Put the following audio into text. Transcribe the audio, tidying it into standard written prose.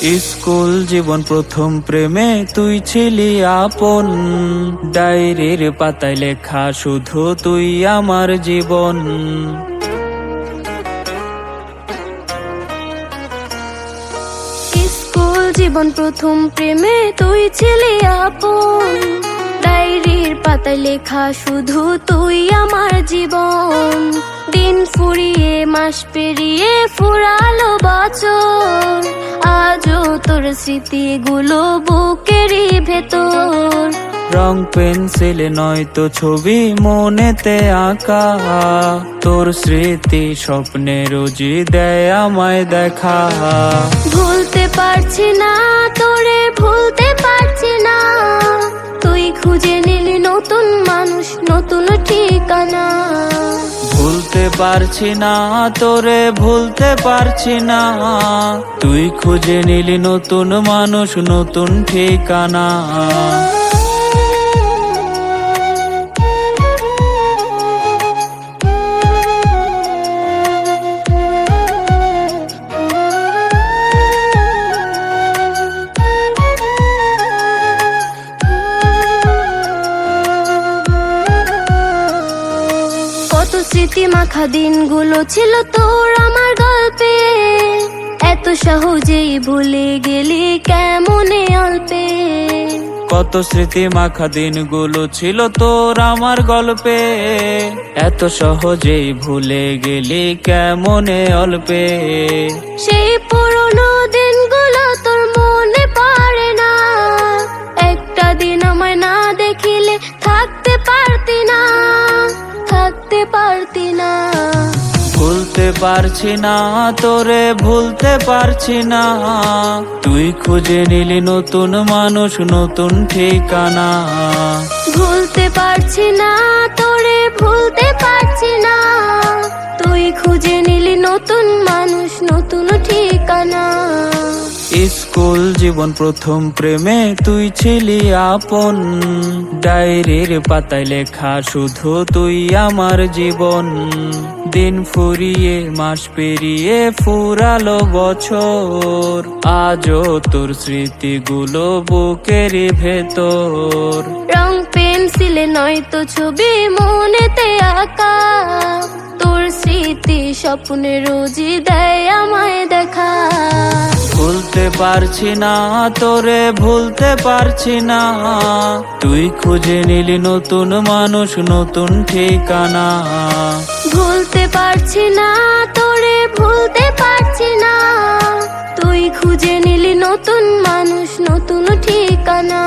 School জীবন প্রথম প্রেমে তুই ছিলি আপন, ডায়েরির পাতায় লেখা শুধু তুই আমার জীবন। স্কুল জীবন প্রথম প্রেমে তুই ছিলি আপন, ডায়েরির পাতায় লেখা শুধু তুই আমার জীবন। দিন ফুরিয়ে মাস পেরিয়ে ফুরালো বছর, আজও তোর স্মৃতিগুলো বুকেরই ভেতর। রং পেন্সিলে নয়তো ছবি মনেতে আঁকা, তোর স্মৃতি স্বপ্নে রোজই দেয় আমায় দেখা। ভুলতে পারছি না তোরে, ভুলতে পারছি না, তুই খুঁজে নিলি নতুন মানুষ, নতুন ঠিকানা। ভুলতে পারছি না তোরে, ভুলতে পারছি না, তুই খুঁজে নিলি নতুন মানুষ, নতুন ঠিকানা। কত স্মৃতি মাখা দিনগুলো ছিল তোর আমার গল্পে, এত সহজেই ভুলে গেলি কেমনে অল্পে। কত স্মৃতি মাখা দিনগুলো ছিল তোর আমার গল্পে, এত সহজেই ভুলে গেলি কেমনে অল্পে। সেই পুরনো দিনগুলো তোর মনে পড়ে না, একটা দিন আমায় না দেখিলে থাকতে পারতি না, থাকতে পারতি না। ভুলতে পারছি না তোরে, ভুলতে পারছি না, তুই খুঁজে নিলি নতুন মানুষ, নতুন ঠিকানা। ভুলতে পারছি না তোরে, ভুলতে পারছি না, তুই খুঁজে নিলি নতুন মানুষ, নতুন ঠিকানা। স্কুল জীবন প্রথম প্রেমে তুই ছিলি আপন, ডায়েরির পাতায় লেখা শুধু তুই আমার জীবন। দিন ফুরিয়ে মাস পেরিয়ে ফুরালো বছর, আজও তোর স্মৃতিগুলো বুকেরই ভেতর। রং পেন্সিলে নয়তো ছবি মনেতে আঁকা, তোর স্মৃতি স্বপ্নে রোজই দেয় আমায় দেখা। ভুলতে পারছি না তোরে, ভুলতে পারছি না, তুই খুঁজে নিলি নতুন মানুষ, নতুন ঠিকানা। ভুলতে পারছি না তোরে, ভুলতে পারছি না, তুই খুঁজে নিলি নতুন মানুষ, নতুন ঠিকানা।